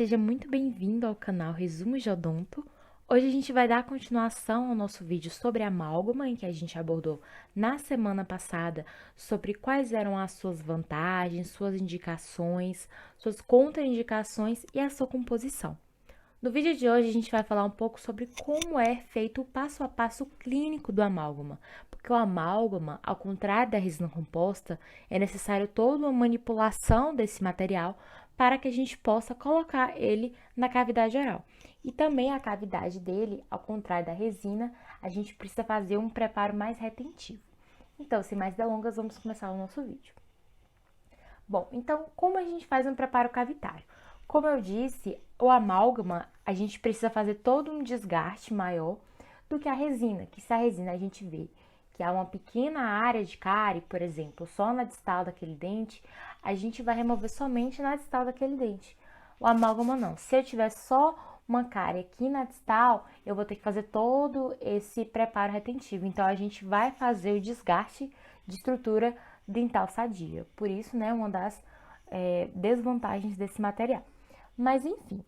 seja muito bem-vindo ao canal Resumos de Odonto. Hoje a gente vai dar continuação ao nosso vídeo sobre amálgama, em que a gente abordou na semana passada sobre quais eram as suas vantagens, suas indicações, suas contraindicações e a sua composição. No vídeo de hoje a gente vai falar um pouco sobre como é feito o passo a passo clínico do amálgama, porque o amálgama, ao contrário da resina composta, é necessário toda uma manipulação desse material para que a gente possa colocar ele na cavidade oral. E também a cavidade dele, ao contrário da resina, a gente precisa fazer um preparo mais retentivo. Então, sem mais delongas, vamos começar o nosso vídeo. Bom, então, como a gente faz um preparo cavitário? Como eu disse, o amálgama, a gente precisa fazer todo um desgaste maior do que a resina, que se a resina a gente vê que há uma pequena área de cárie, por exemplo, só na distal daquele dente, a gente vai remover somente na distal daquele dente. O amálgama não. Se eu tiver só uma cárie aqui na distal, eu vou ter que fazer todo esse preparo retentivo. Então, a gente vai fazer o desgaste de estrutura dental sadia. Por isso, né, uma das desvantagens desse material. Mas, enfim,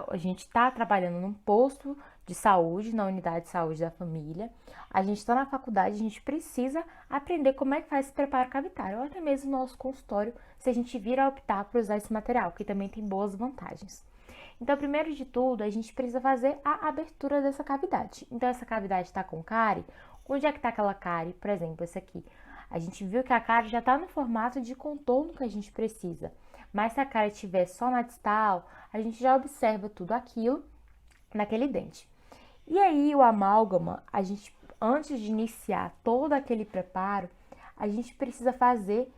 a gente está trabalhando num posto de saúde, na unidade de saúde da família. A gente está na faculdade, a gente precisa aprender como é que faz esse preparo cavitário, ou até mesmo no nosso consultório, se a gente vir a optar por usar esse material, que também tem boas vantagens. Então, primeiro de tudo, a gente precisa fazer a abertura dessa cavidade. Então, essa cavidade está com cárie. Onde é que está aquela cárie? Por exemplo, esse aqui. A gente viu que a cárie já está no formato de contorno que a gente precisa. Mas se a cárie estiver só na distal, a gente já observa tudo aquilo naquele dente. E aí, o amálgama, a gente, antes de iniciar todo aquele preparo, a gente precisa fazer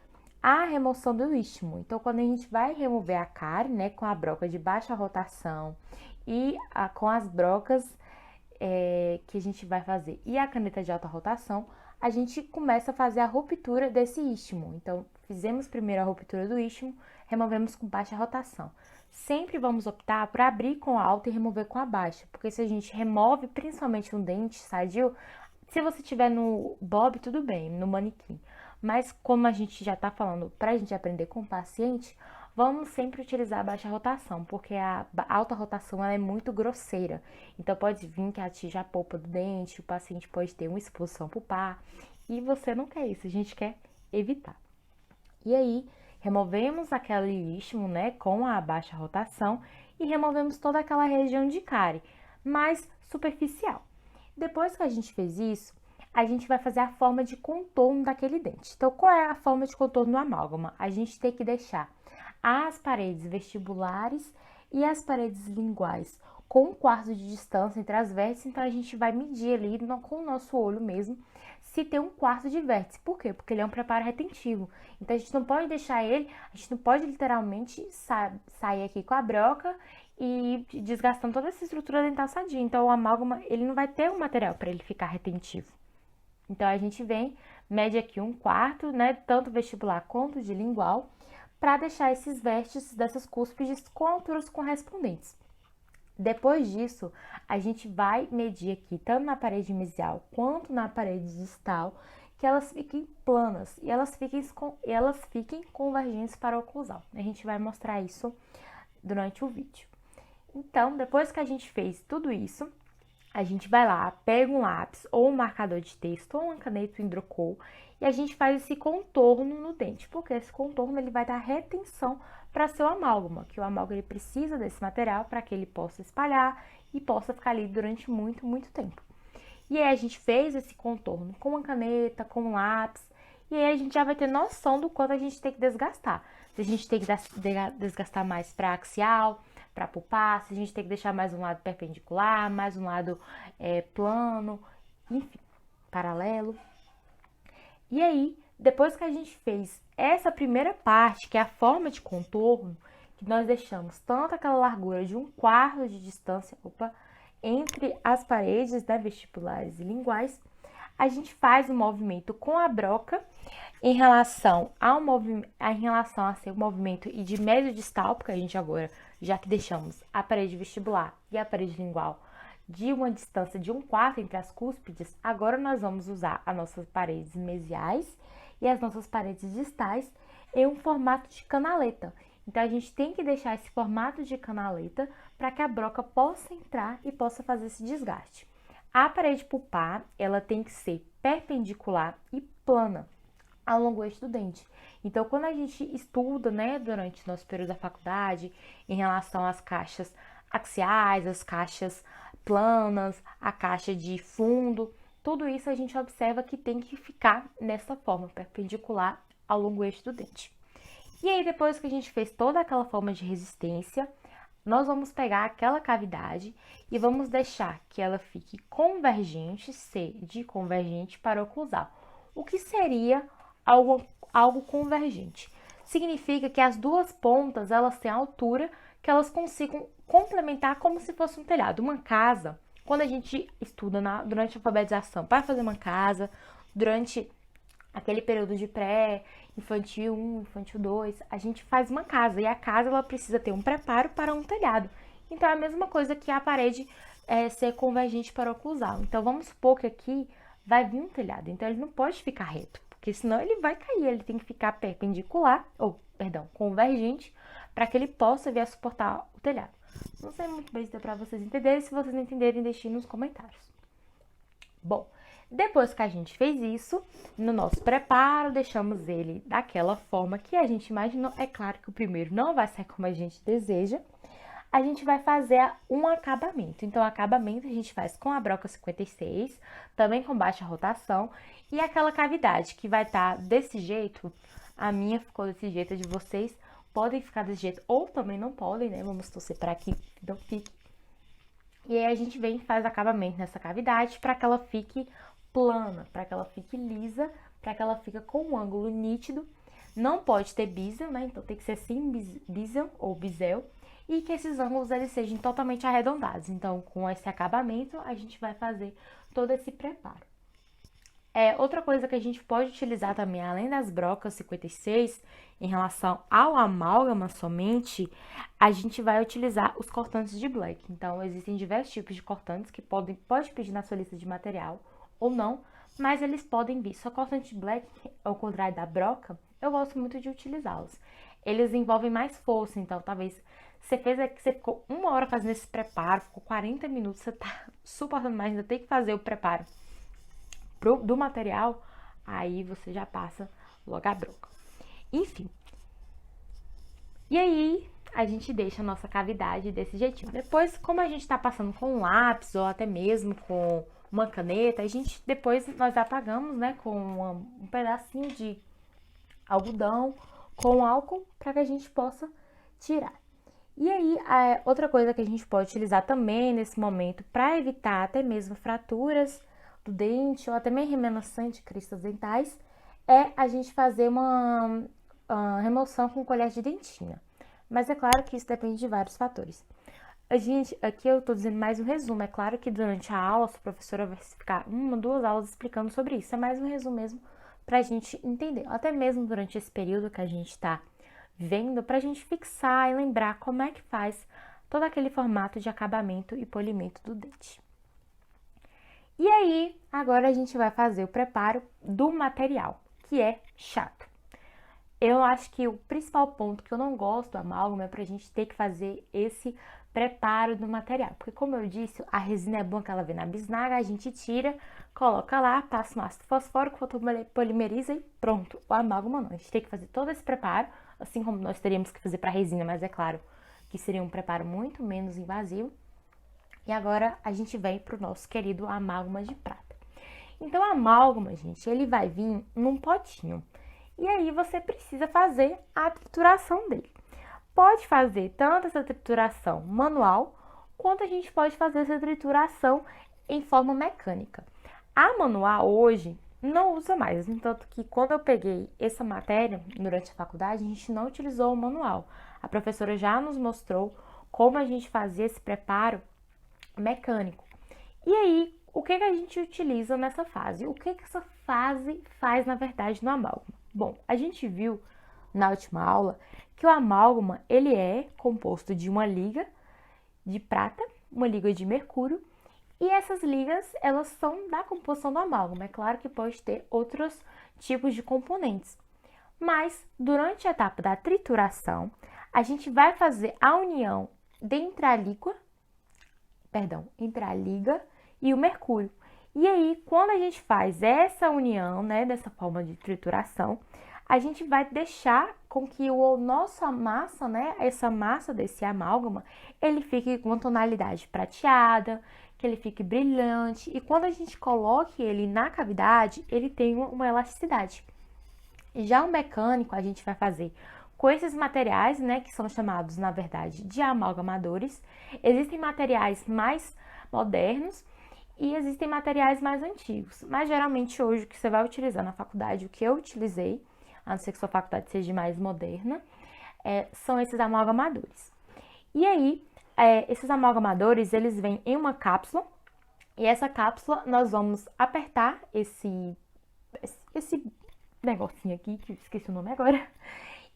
a remoção do istmo. Então, quando a gente vai remover a cárie, né, com a broca de baixa rotação e com as brocas que a gente vai fazer e a caneta de alta rotação, a gente começa a fazer a ruptura desse istmo. Então, fizemos primeiro a ruptura do istmo, removemos com baixa rotação. Sempre vamos optar por abrir com alta e remover com a baixa, porque se a gente remove principalmente um dente sadio, se você tiver no bob, tudo bem, no manequim. Mas como a gente já tá falando pra gente aprender com o paciente, vamos sempre utilizar a baixa rotação, porque a alta rotação ela é muito grosseira. Então pode vir que atinja a polpa do dente, o paciente pode ter uma expulsão pulpar, e você não quer isso, a gente quer evitar. E aí, removemos aquele istmo, né, com a baixa rotação e removemos toda aquela região de cárie, mais superficial. Depois que a gente fez isso, a gente vai fazer a forma de contorno daquele dente. Então, qual é a forma de contorno do amálgama? A gente tem que deixar as paredes vestibulares e as paredes linguais com 1/4 de distância entre as vértices, então a gente vai medir ali com o nosso olho mesmo se tem 1/4 de vértice. Por quê? Porque ele é um preparo retentivo. Então a gente não pode deixar ele, a gente não pode literalmente sair aqui com a broca e desgastando toda essa estrutura dental sadia. Então o amálgama, ele não vai ter um material para ele ficar retentivo. Então a gente vem, mede aqui 1/4, né, tanto vestibular quanto de lingual, para deixar esses vértices dessas cúspides com alturas correspondentes. Depois disso, a gente vai medir aqui, tanto na parede mesial quanto na parede distal, que elas fiquem planas e elas fiquem convergentes para o oclusal. A gente vai mostrar isso durante o vídeo. Então, depois que a gente fez tudo isso, a gente vai lá, pega um lápis ou um marcador de texto ou uma caneta hidrocor e a gente faz esse contorno no dente, porque esse contorno ele vai dar retenção para seu amálgama, que o amálgama ele precisa desse material para que ele possa espalhar e possa ficar ali durante muito, muito tempo. E aí a gente fez esse contorno com uma caneta, com um lápis, e aí a gente já vai ter noção do quanto a gente tem que desgastar. Se a gente tem que desgastar mais para axial, para pulpar, se a gente tem que deixar mais um lado perpendicular, mais um lado plano, enfim, paralelo. E aí, depois que a gente fez essa primeira parte, que é a forma de contorno, que nós deixamos tanto aquela largura de 1/4 de distância, entre as paredes, né, vestibulares e linguais, a gente faz o movimento com a broca em relação a ser o movimento e de médio distal, porque a gente agora, já que deixamos a parede vestibular e a parede lingual de uma distância de 1/4 entre as cúspides, agora nós vamos usar as nossas paredes mesiais e as nossas paredes distais em um formato de canaleta. Então, a gente tem que deixar esse formato de canaleta para que a broca possa entrar e possa fazer esse desgaste. A parede pulpar, ela tem que ser perpendicular e plana ao longo do eixo do dente. Então, quando a gente estuda, né, durante o nosso período da faculdade, em relação às caixas axiais, as caixas planas, a caixa de fundo, tudo isso a gente observa que tem que ficar nessa forma, perpendicular ao longo do eixo do dente. E aí, depois que a gente fez toda aquela forma de resistência, nós vamos pegar aquela cavidade e vamos deixar que ela fique convergente, C de convergente para oclusal. O que seria algo convergente? Significa que as duas pontas, elas têm a altura que elas consigam complementar como se fosse um telhado. Uma casa, quando a gente estuda durante a alfabetização para fazer uma casa, durante aquele período de pré-infantil 1, infantil 2, a gente faz uma casa e a casa ela precisa ter um preparo para um telhado. Então é a mesma coisa que a parede ser convergente para oclusal. Então vamos supor que aqui vai vir um telhado, então ele não pode ficar reto, porque senão ele vai cair, ele tem que ficar perpendicular, convergente, para que ele possa vir a suportar o telhado. Não sei muito bem se dá para vocês entenderem, se vocês não entenderem, deixem nos comentários. Bom, depois que a gente fez isso, no nosso preparo, deixamos ele daquela forma que a gente imaginou. É claro que o primeiro não vai sair como a gente deseja. A gente vai fazer um acabamento. Então, o acabamento a gente faz com a broca 56, também com baixa rotação. E aquela cavidade que vai estar desse jeito, a minha ficou desse jeito, a de vocês podem ficar desse jeito, ou também não podem, né? Vamos torcer para que não fique. E aí a gente vem e faz acabamento nessa cavidade para que ela fique plana, para que ela fique lisa, para que ela fique com um ângulo nítido. Não pode ter bisel, né? Então tem que ser sem bisel ou bisel. E que esses ângulos eles sejam totalmente arredondados. Então, com esse acabamento, a gente vai fazer todo esse preparo. Outra coisa que a gente pode utilizar também, além das brocas 56, em relação ao amálgama somente, a gente vai utilizar os cortantes de black. Então, existem diversos tipos de cortantes que pode pedir na sua lista de material ou não, mas eles podem vir. Só cortante de black, ao contrário da broca, eu gosto muito de utilizá-los. Eles envolvem mais força, então talvez você ficou 1 hora fazendo esse preparo, ficou 40 minutos, você tá suportando mais, ainda tem que fazer o preparo do material, aí você já passa logo a broca. Enfim. E aí, a gente deixa a nossa cavidade desse jeitinho. Depois, como a gente tá passando com um lápis ou até mesmo com uma caneta, depois nós apagamos, né, com um pedacinho de algodão com álcool para que a gente possa tirar. E aí, outra coisa que a gente pode utilizar também nesse momento para evitar até mesmo fraturas do dente ou até mesmo remanescente de cristas dentais é a gente fazer uma remoção com colher de dentina. Mas é claro que isso depende de vários fatores. Aqui eu tô dizendo mais um resumo. É claro que durante a aula, a professora vai ficar 1, 2 aulas explicando sobre isso. É mais um resumo mesmo pra gente entender. Até mesmo durante esse período que a gente tá vendo, pra gente fixar e lembrar como é que faz todo aquele formato de acabamento e polimento do dente. E aí, agora a gente vai fazer o preparo do material, que é chato. Eu acho que o principal ponto que eu não gosto do amálgama é pra gente ter que fazer esse preparo do material. Porque, como eu disse, a resina é bom que ela vem na bisnaga, a gente tira, coloca lá, passa um ácido fosfórico, fotopolimeriza e pronto. O amálgama não. A gente tem que fazer todo esse preparo, assim como nós teríamos que fazer para a resina, mas é claro que seria um preparo muito menos invasivo. E agora a gente vem para o nosso querido amálgama de prata. Então, o amálgama, gente, ele vai vir num potinho. E aí você precisa fazer a trituração dele. Pode fazer tanto essa trituração manual, quanto a gente pode fazer essa trituração em forma mecânica. A manual hoje não usa mais, entanto que quando eu peguei essa matéria durante a faculdade, a gente não utilizou o manual. A professora já nos mostrou como a gente fazia esse preparo mecânico. E aí, o que a gente utiliza nessa fase? O que essa fase faz, na verdade, no amálgama? Bom, a gente viu na última aula que o amálgama, ele é composto de uma liga de prata, uma liga de mercúrio, e essas ligas, elas são da composição do amálgama. É claro que pode ter outros tipos de componentes. Mas, durante a etapa da trituração, a gente vai fazer a união entre entre a liga e o mercúrio. E aí, quando a gente faz essa união, né, dessa forma de trituração, a gente vai deixar com que nossa massa, né, essa massa desse amálgama, ele fique com uma tonalidade prateada, que ele fique brilhante, e quando a gente coloque ele na cavidade, ele tem uma elasticidade. Já o mecânico a gente vai fazer com esses materiais, né, que são chamados, na verdade, de amalgamadores. Existem materiais mais modernos e existem materiais mais antigos. Mas geralmente hoje o que você vai utilizar na faculdade, o que eu utilizei, a não ser que sua faculdade seja mais moderna, são esses amalgamadores. E aí, esses amalgamadores, eles vêm em uma cápsula, e essa cápsula nós vamos apertar esse negocinho aqui, que eu esqueci o nome agora,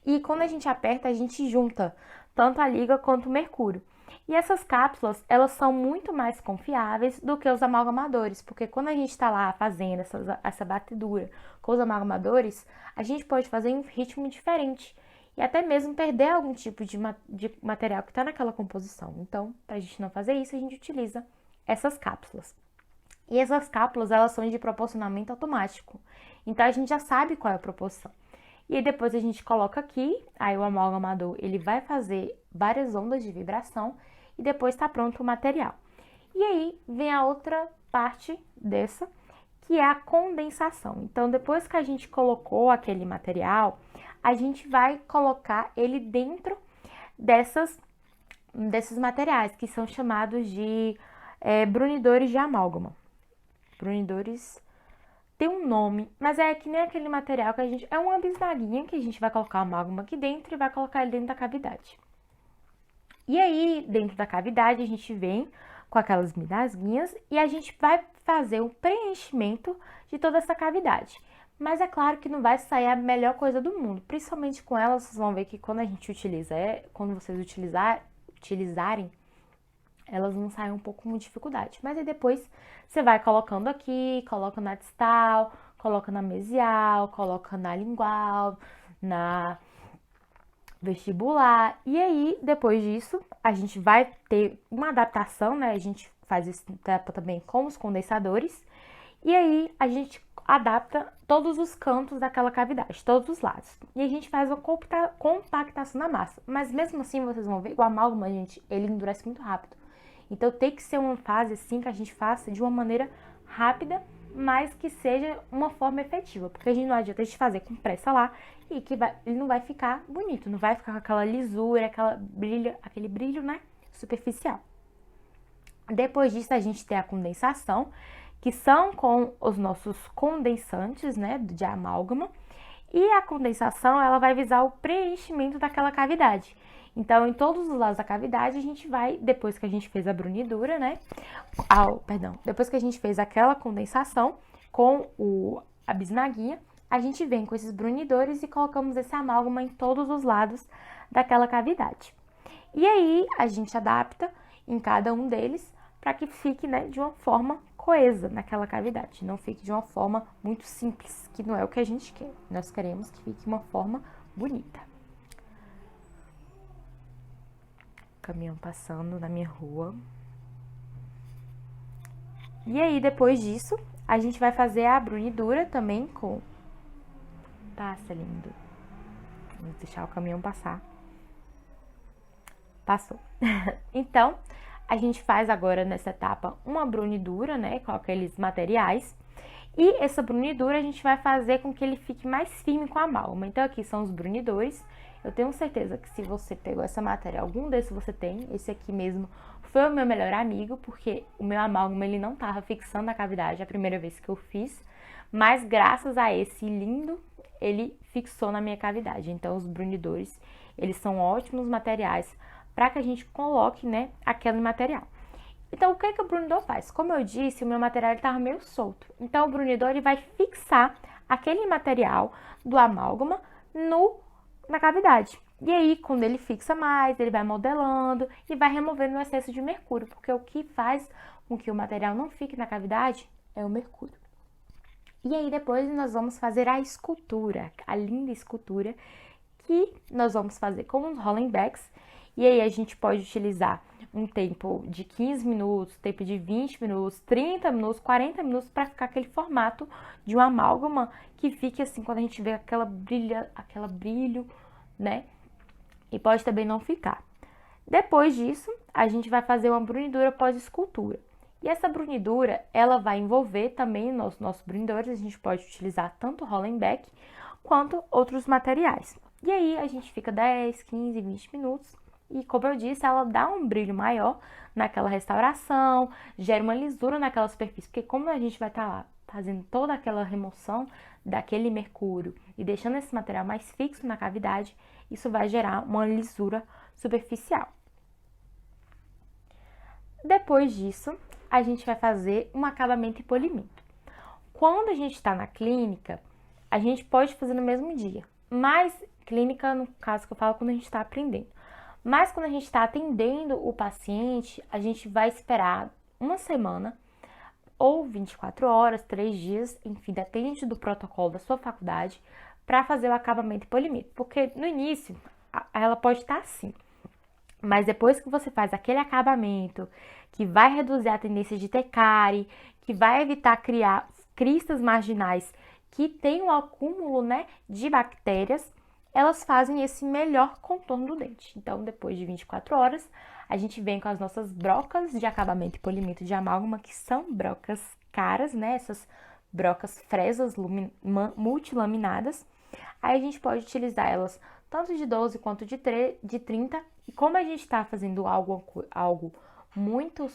e quando a gente aperta, a gente junta tanto a liga quanto o mercúrio. E essas cápsulas, elas são muito mais confiáveis do que os amalgamadores, porque quando a gente está lá fazendo essa batidura com os amalgamadores, a gente pode fazer em um ritmo diferente e até mesmo perder algum tipo de material que está naquela composição. Então, para a gente não fazer isso, a gente utiliza essas cápsulas. E essas cápsulas, elas são de proporcionamento automático. Então, a gente já sabe qual é a proporção. E aí, depois a gente coloca aqui, aí o amalgamador, ele vai fazer várias ondas de vibração e depois está pronto o material. E aí, vem a outra parte dessa, que é a condensação. Então, depois que a gente colocou aquele material, a gente vai colocar ele dentro desses materiais, que são chamados de brunidores de amálgama. Brunidores tem um nome, mas é que nem aquele material que a gente... É uma bisnaguinha que a gente vai colocar o amálgama aqui dentro e vai colocar ele dentro da cavidade. E aí, dentro da cavidade, a gente vem com aquelas bisnaguinhas e a gente vai fazer o preenchimento de toda essa cavidade. Mas é claro que não vai sair a melhor coisa do mundo. Principalmente com elas, vocês vão ver que quando a gente utiliza, quando vocês utilizarem, elas vão sair um pouco com dificuldade. Mas aí depois você vai colocando aqui, coloca na distal, coloca na mesial, coloca na lingual, na vestibular. E aí, depois disso, a gente vai ter uma adaptação, né? A gente faz isso também com os condensadores. E aí, a gente adapta todos os cantos daquela cavidade, todos os lados. E a gente faz uma compactação na massa. Mas mesmo assim, vocês vão ver, o amálgama, gente, ele endurece muito rápido. Então, tem que ser uma fase assim que a gente faça de uma maneira rápida, mas que seja uma forma efetiva. Porque a gente não adianta a gente fazer com pressa lá e que ele não vai ficar bonito, não vai ficar com aquela lisura, aquele brilho, né, superficial. Depois disso, a gente tem a condensação, que são com os nossos condensantes, né, de amálgama. E a condensação, ela vai visar o preenchimento daquela cavidade. Então, em todos os lados da cavidade, a gente vai, depois que a gente fez a brunidura, né? Depois que a gente fez aquela condensação com a bisnaguinha, a gente vem com esses brunidores e colocamos esse amálgama em todos os lados daquela cavidade. E aí, a gente adapta em cada um deles para que fique, né, de uma forma coesa naquela cavidade, não fique de uma forma muito simples, que não é o que a gente quer. Nós queremos que fique uma forma bonita. Caminhão passando na minha rua. E aí, depois disso, a gente vai fazer a brunidura também com... Passa, lindo. Vamos deixar o caminhão passar. Passou. Então, a gente faz agora nessa etapa uma brunidura, né, com aqueles materiais. E essa brunidura a gente vai fazer com que ele fique mais firme com a amálgama. Então, aqui são os brunidores. Eu tenho certeza que se você pegou essa matéria, algum desses você tem. Esse aqui mesmo foi o meu melhor amigo, porque o meu amálgama ele não estava fixando a cavidade a primeira vez que eu fiz. Mas graças a esse lindo, ele fixou na minha cavidade. Então, os brunidores, eles são ótimos materiais para que a gente coloque, né, aquele material. Então, o que o brunidor faz? Como eu disse, o meu material estava meio solto. Então, o brunidor ele vai fixar aquele material do amálgama na cavidade. E aí, quando ele fixa mais, ele vai modelando e vai removendo o excesso de mercúrio, porque o que faz com que o material não fique na cavidade é o mercúrio. E aí, depois nós vamos fazer a escultura, a linda escultura, que nós vamos fazer com os Hollenbecks. E aí a gente pode utilizar um tempo de 15 minutos, tempo de 20 minutos, 30 minutos, 40 minutos para ficar aquele formato de uma amálgama que fique assim quando a gente vê aquela brilho, né? E pode também não ficar. Depois disso, a gente vai fazer uma brunidura pós-escultura. E essa brunidura, ela vai envolver também nossos brunidores, a gente pode utilizar tanto Hollenbeck quanto outros materiais. E aí a gente fica 10, 15, 20 minutos. E como eu disse, ela dá um brilho maior naquela restauração, gera uma lisura naquela superfície, porque como a gente vai estar lá fazendo toda aquela remoção daquele mercúrio e deixando esse material mais fixo na cavidade, isso vai gerar uma lisura superficial. Depois disso, a gente vai fazer um acabamento e polimento. Quando a gente está na clínica, a gente pode fazer no mesmo dia, mas clínica, no caso que eu falo, quando a gente está aprendendo. Mas quando a gente está atendendo o paciente, a gente vai esperar uma semana ou 24 horas, 3 dias, enfim, depende do protocolo da sua faculdade, para fazer o acabamento e polimento. Porque no início, ela pode estar assim, mas depois que você faz aquele acabamento, que vai reduzir a tendência de ter cárie, que vai evitar criar cristas marginais que tem um acúmulo, né, de bactérias, elas fazem esse melhor contorno do dente. Então, depois de 24 horas, a gente vem com as nossas brocas de acabamento e polimento de amálgama, que são brocas caras, né? Essas brocas fresas multilaminadas. Aí a gente pode utilizar elas tanto de 12 quanto de 30. E como a gente está fazendo algo muito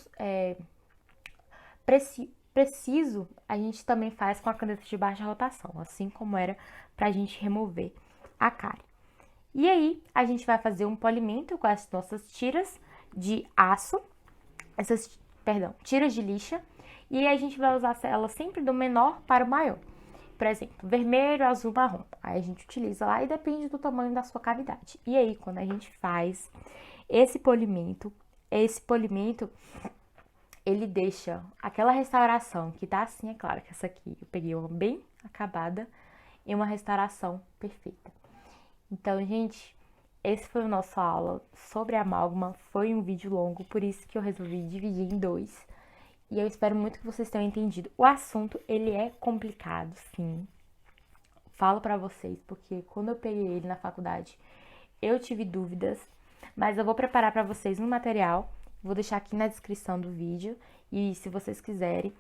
preciso, a gente também faz com a caneta de baixa rotação, assim como era para a gente remover a cárie. E aí, a gente vai fazer um polimento com as nossas tiras de aço, tiras de lixa, e aí a gente vai usar elas sempre do menor para o maior. Por exemplo, vermelho, azul, marrom. Aí a gente utiliza lá e depende do tamanho da sua cavidade. E aí, quando a gente faz esse polimento, ele deixa aquela restauração que tá assim, é claro que essa aqui eu peguei uma bem acabada e uma restauração perfeita. Então, gente, esse foi o nosso aula sobre amálgama. Foi um vídeo longo, por isso que eu resolvi dividir em 2. E eu espero muito que vocês tenham entendido. O assunto, ele é complicado, sim. Falo pra vocês, porque quando eu peguei ele na faculdade, eu tive dúvidas. Mas eu vou preparar pra vocês um material. Vou deixar aqui na descrição do vídeo. E se vocês quiserem,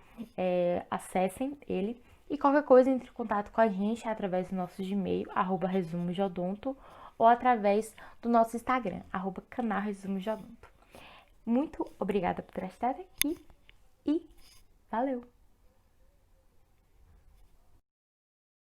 acessem ele. E qualquer coisa, entre em contato com a gente através do nosso Gmail, @resumodeodonto, ou através do nosso Instagram, @canal Resumo de Odonto. Muito obrigada por estar aqui e valeu!